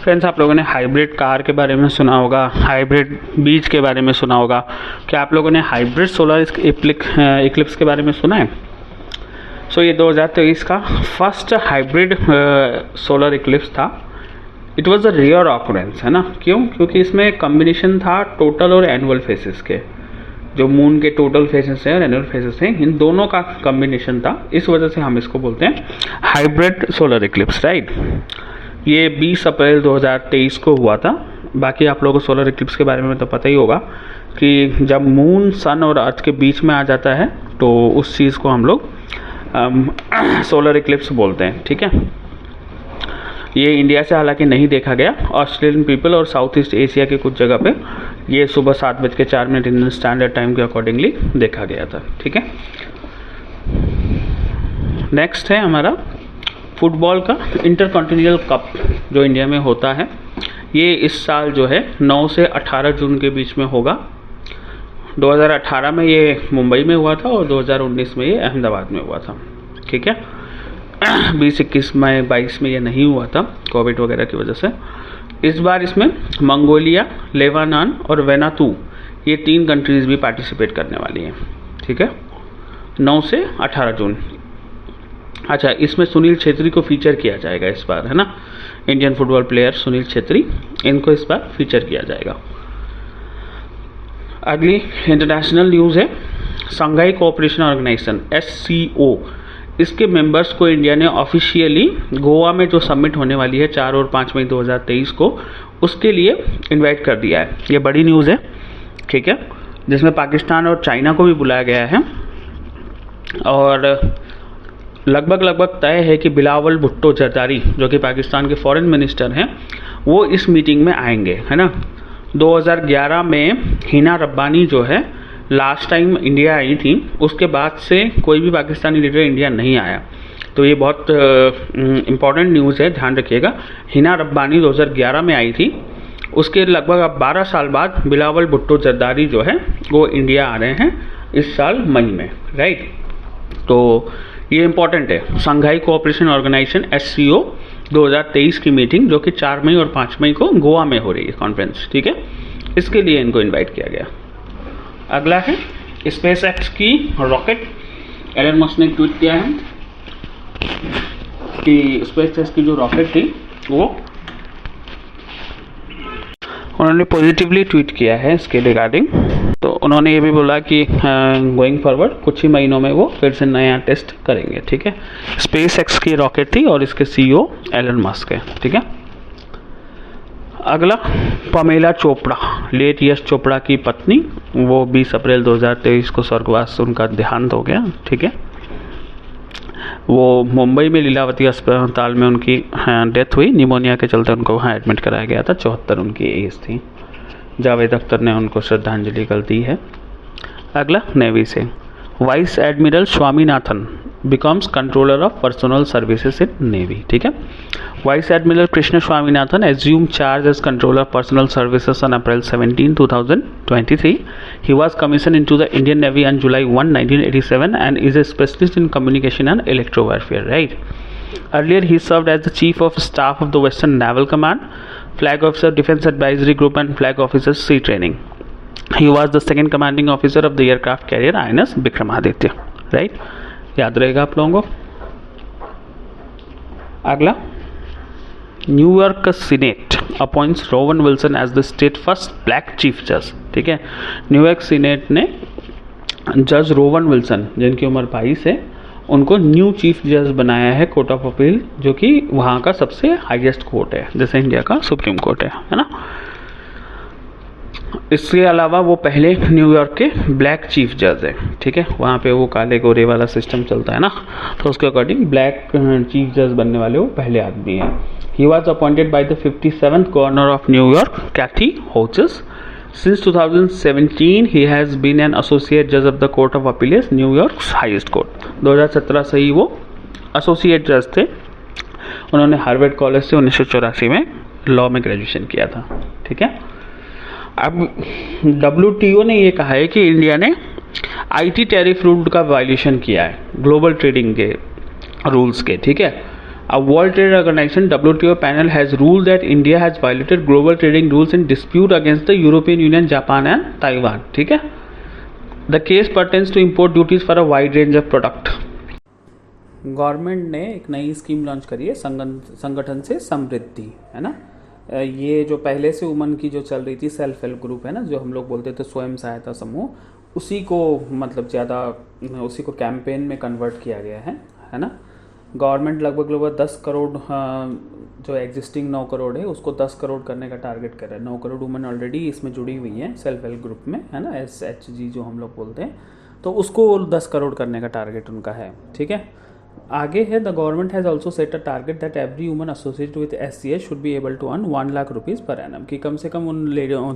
Friends, आप लोगों ने हाइब्रिड कार के बारे में सुना होगा, हाइब्रिड बीज के बारे में सुना होगा। क्या आप लोगों ने हाइब्रिड सोलर इक्लिप्स के बारे में सुना है? सो ये 2023 का फर्स्ट हाइब्रिड सोलर इक्लिप्स था। It was a rare occurrence, है ना। क्यों? क्योंकि इसमें कॉम्बिनेशन था टोटल और एनुअल फेसेस के। जो मून के टोटल फेसेस हैं और एनुअल फेसेस हैं, इन दोनों का कॉम्बिनेशन था। इस वजह से हम इसको बोलते हैं हाइब्रिड सोलर इक्लिप्स, राइट। ये 20 अप्रैल 2023 को हुआ था। बाकी आप लोगों को सोलर इक्लिप्स के बारे में तो पता ही होगा कि जब मून, सन और अर्थ के बीच में आ जाता है तो उस चीज़ को हम लोग सोलर इक्लिप्स बोलते हैं, ठीक है। ये इंडिया से हालांकि नहीं देखा गया। ऑस्ट्रेलियन पीपल और साउथ ईस्ट एशिया के कुछ जगह पे ये सुबह 7:04 इंडियन स्टैंडर्ड टाइम के अकॉर्डिंगली देखा गया था, ठीक है। नेक्स्ट है हमारा फुटबॉल का इंटरकॉन्टिनेंटल कप जो इंडिया में होता है। ये इस साल जो है 9 से 18 जून के बीच में होगा। 2018 में ये मुंबई में हुआ था और 2019 में ये अहमदाबाद में हुआ था, ठीक है। 2021 में 22 में ये नहीं हुआ था कोविड वगैरह की वजह से। इस बार इसमें मंगोलिया, लेबानन और वेनातू, ये 3 कंट्रीज़ भी पार्टिसिपेट करने वाली हैं, ठीक है। 9 से 18 जून। अच्छा, इसमें सुनील छेत्री को फीचर किया जाएगा इस बार, है ना। Indian football player Sunil Chhetri, इनको इस बार फीचर किया जाएगा। अगली इंटरनेशनल न्यूज़ है शंघाई कोऑपरेशन ऑर्गेनाइजेशन SCO। इसके मेंबर्स को इंडिया ने ऑफिशियली गोवा में जो समिट होने वाली है 4 और 5 मई 2023 को, उसके लिए इनवाइट कर दिया है। ये बड़ी न्यूज़ है, ठीक है, जिसमें पाकिस्तान और चाइना को भी बुलाया गया है। और लगभग तय है कि बिलावल भुट्टो जरदारी, जो कि पाकिस्तान के फॉरेन मिनिस्टर हैं, वो इस मीटिंग में आएंगे, है ना। 2011 में हिना रब्बानी जो है लास्ट टाइम इंडिया आई थी, उसके बाद से कोई भी पाकिस्तानी लीडर इंडिया नहीं आया। तो ये बहुत इम्पॉर्टेंट न्यूज़ है, ध्यान रखिएगा। हिना रब्बानी 2011 में आई थी, उसके लगभग अब 12 साल बाद बिलावल भुट्टो जरदारी जो है वो इंडिया आ रहे हैं इस साल मई में, राइट। तो ये इम्पॉर्टेंट है। शंघाई कोऑपरेशन ऑर्गेनाइजेशन SCO 2023 की मीटिंग, जो कि 4 मई और 5 मई को गोवा में हो रही है कॉन्फ्रेंस, ठीक है। इसके लिए इनको इनवाइट किया गया। अगला है SpaceX की रॉकेट। एलन मस्क ने ट्वीट किया है कि SpaceX की जो रॉकेट थी वो उन्होंने पॉजिटिवली ट्वीट किया है इसके रिगार्डिंग। तो उन्होंने ये भी बोला कि गोइंग फॉरवर्ड कुछ ही महीनों में वो फिर से नया टेस्ट करेंगे, ठीक है। SpaceX की रॉकेट थी और इसके CEO एलन मस्क है, ठीक है। अगला पमेला चोपड़ा, लेट यश चोपड़ा की पत्नी, वो 20 अप्रैल 2023 को स्वर्गवास, उनका देहांत हो गया, ठीक है। वो मुंबई में लीलावती अस्पताल में उनकी डेथ हुई। निमोनिया के चलते उनको वहाँ एडमिट कराया गया था। 74 उनकी एज थी। जावेद अख्तर ने उनको श्रद्धांजलि कर दी है। अगला नेवी से vice admiral Swaminathan becomes controller of personal services in navy, ठीक है। Vice admiral Krishna Swaminathan assume charge as controller personal services on April 17, 2023. He was commissioned into the Indian Navy on July 1, 1987 and is a specialist in communication and electro warfare, right. Earlier he served as the Chief of Staff of the Western Naval Command, Flag Officer Defense Advisory Group and Flag Officer Sea Training. He was the second commanding officer of the aircraft carrier INS Vikramaditya, right. याद रहेगा आप लोगों को। अगला New York senate appoints Rowan Wilson as the state first black chief जज, ठीक है। New York senate ने जज रोवन विल्सन, जिनकी उम्र 22 है, उनको न्यू चीफ जज बनाया है कोर्ट ऑफ अपील, जो कि वहाँ का सबसे हाईएस्ट कोर्ट है, जैसे इंडिया का सुप्रीम कोर्ट है ना। इसके अलावा वो पहले न्यूयॉर्क के ब्लैक चीफ जज है, ठीक है। वहाँ पे वो काले गोरे वाला सिस्टम चलता है ना, तो उसके अकॉर्डिंग ब्लैक चीफ जज बनने वाले वो पहले आदमी हैं। He was appointed by the 57th governor of New York Kathy Hochul. Since 2017 he has been an associate judge of the Court of Appeals, New York highest court. 2017 से ही वो एसोसिएट जज थे। उन्होंने हार्वर्ड कॉलेज से 1984 में लॉ में ग्रेजुएशन किया था, ठीक है। अब WTO ने ये कहा है कि इंडिया ने IT टैरिफ रूल का वायलेशन किया है, ग्लोबल ट्रेडिंग के रूल्स के, ठीक है। A World Trade Organization WTO panel has ruled that India has violated global trading rules in dispute against the European Union, Japan and Taiwan. ठीक है. The case pertains to import duties for a wide range of product. Government ने एक नई scheme launch करी है संगठन से समृद्धि, है ना. ये जो पहले से वुमन की जो चल रही थी सेल्फ हेल्प ग्रुप, है ना, जो हम लोग बोलते थे स्वयं सहायता समूह, उसी को मतलब ज़्यादा उसी को कैंपेन में कन्वर्ट किया गया है ना. गवर्नमेंट लगभग 10 करोड़ जो एग्जिस्टिंग 9 करोड़ है उसको 10 करोड़ करने का टारगेट कर रहा है. 9 करोड़ वुमेन ऑलरेडी इसमें जुड़ी हुई हैं सेल्फ हेल्प ग्रुप में, है ना, SHG जो हम लोग बोलते हैं, तो उसको 10 करोड़ करने का टारगेट उनका है. ठीक है. आगे है, the government has also set a target that every woman associated with SCS should be able to earn 1 lakh rupees per annum, कि कम से कम उन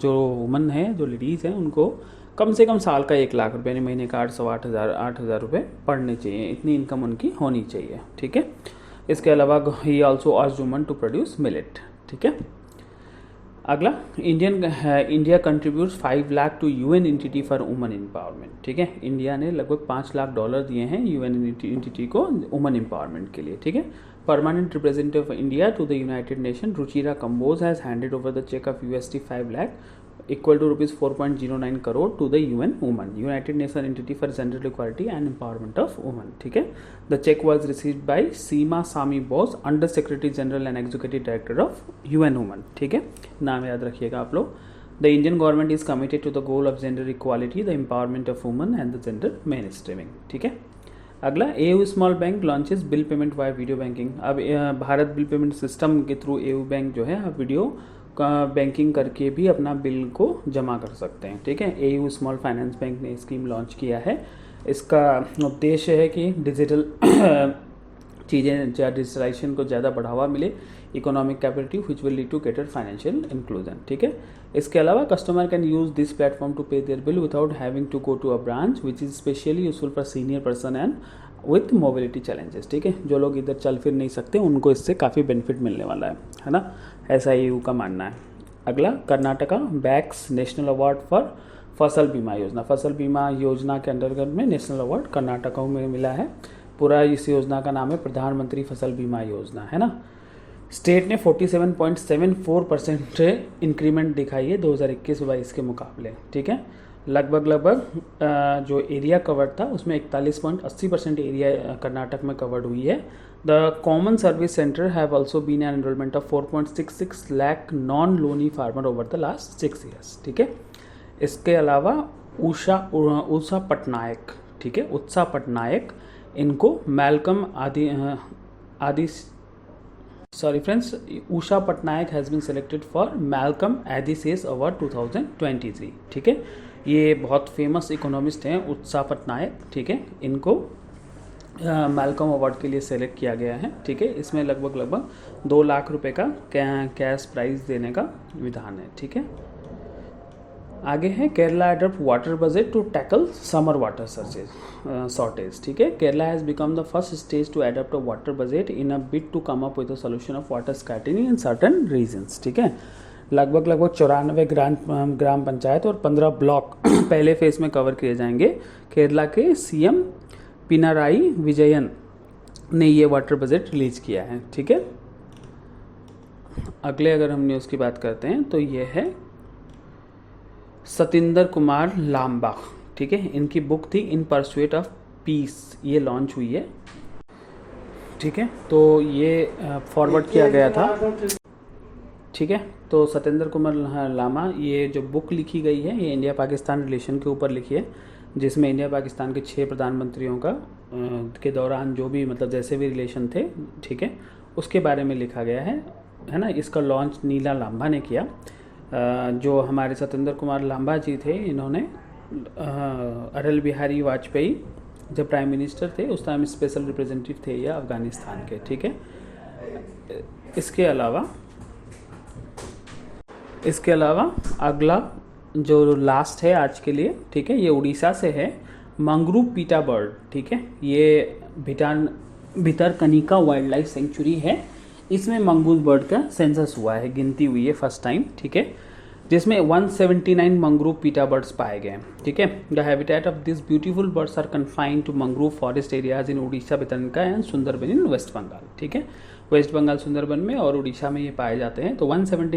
जो वुमन है, जो लेडीज़ हैं, उनको कम से कम साल का 1 लाख रुपये यानी महीने का 8,000 रुपये पड़ने चाहिए. इतनी इनकम उनकी होनी चाहिए. ठीक है. इसके अलावा he also urged woman to produce millet. ठीक है. अगला, India contributes 5 lakh to UN entity for woman empowerment. ठीक है. इंडिया ने लगभग $5 लाख दिए हैं UN एंटिटी को वुमन एम्पावरमेंट के लिए. ठीक है. Permanent representative of India to the United nation Ruchira Kamboj has handed over the cheque of $5 lakh equal to rupees 4.09 crore to the UN Women, United Nations Entity for Gender Equality and Empowerment of Women. ठीक है. The check was received by Seema Sami Bose, Under Secretary General and Executive Director of UN Women. ठीक है. नाम याद रखिएगा आप लोग. The Indian government is committed to the goal of gender equality, the empowerment of women and the gender mainstreaming. ठीक है. अगला, AU small bank launches bill payment via video banking. अब भारत बिल पेमेंट सिस्टम के through AU bank जो है आप video banking करके भी अपना बिल को जमा कर सकते हैं. ठीक है. AU स्मॉल फाइनेंस बैंक ने स्कीम लॉन्च किया है. इसका उद्देश्य है कि डिजिटल चीज़ें या डिजिटलाइजेशन को ज़्यादा बढ़ावा मिले, economic capacity which will lead to greater financial inclusion. ठीक है. इसके अलावा customer can use this platform to pay their bill without having to go to a branch which is specially useful for senior person and with mobility challenges. ठीक है. जो लोग इधर चल फिर नहीं सकते उनको इससे काफ़ी बेनिफिट मिलने वाला है ना. ऐसा EU का मानना है. अगला, Karnataka bags national award for Fasal Bima योजना. फसल बीमा योजना के अंतर्गत में नेशनल अवार्ड कर्नाटका में मिला है. पूरा इस योजना का नाम है प्रधानमंत्री फसल बीमा योजना, है ना. स्टेट ने 47.74% इंक्रीमेंट दिखाई है 2021-22 के मुकाबले. ठीक है. लगभग जो एरिया कवर्ड था उसमें 41.80% एरिया कर्नाटक में कवर्ड हुई है. The common service center have also been an enrolment of 4.66 lakh non loanee farmer over the last 6 years. ठीक है. इसके अलावा उषा पटनायक, ठीक है, उत्साह पटनायक, इनको Malcolm sorry friends, Usha Patnaik has been selected for Malcolm Adiseshiah award 2023. ठीक है. ये बहुत फेमस इकोनॉमिस्ट हैं उत्साह पटनायक. ठीक है. इनको मैलकम अवार्ड के लिए सेलेक्ट किया गया है. ठीक है. इसमें लगभग 2 लाख रुपए का कैश प्राइज देने का विधान है. ठीक है. आगे है, Kerala adopt water budget to tackle summer water shortage. ठीक है. Kerala has become the first state to adopt a water budget in a bid to come up with a solution of water scarcity in certain regions. ठीक है. लगभग 94 ग्राम पंचायत और 15 block पहले phase में cover किए जाएंगे. केरला के CM पिनाराई विजयन ने ये वाटर बजट रिलीज किया है. ठीक है. अगले अगर हम न्यूज़ की बात करते हैं तो ये है सतिंदर कुमार लांबा. ठीक है. इनकी बुक थी इन परस्यूट ऑफ पीस, ये लॉन्च हुई है. ठीक है. तो ये फॉरवर्ड किया गया था. ठीक है. तो सतिंदर कुमार लामा, ये जो बुक लिखी गई है ये इंडिया पाकिस्तान रिलेशन के ऊपर लिखी है, जिसमें इंडिया पाकिस्तान के 6 प्रधानमंत्रियों का के दौरान जो भी मतलब जैसे भी रिलेशन थे, ठीक है, उसके बारे में लिखा गया है ना. इसका लॉन्च नीला लांबा ने किया. जो हमारे सतिंदर कुमार लांबा जी थे, इन्होंने अटल बिहारी वाजपेयी जब प्राइम मिनिस्टर थे उस टाइम स्पेशल रिप्रेजेंटेटिव थे या अफ़गानिस्तान के. ठीक है. इसके अलावा अगला जो लास्ट है आज के लिए, ठीक है, ये उड़ीसा से है. मंगरू पीटा बर्ड. ठीक है. ये भितरकनिका वाइल्ड लाइफ सेंचुरी है. इसमें मंगूस बर्ड का सेंसस हुआ है, गिनती हुई है फर्स्ट टाइम. ठीक है. जिसमें 179 मंगरू पीटा बर्ड्स पाए गए. ठीक है. The habitat of this beautiful birds are confined to mangrove forest areas in Orissa, Bhitarkanika and Sundarban in west Bengal. ठीक है. वेस्ट बंगाल सुंदरबन में और उड़ीसा में ये पाए जाते हैं। तो 170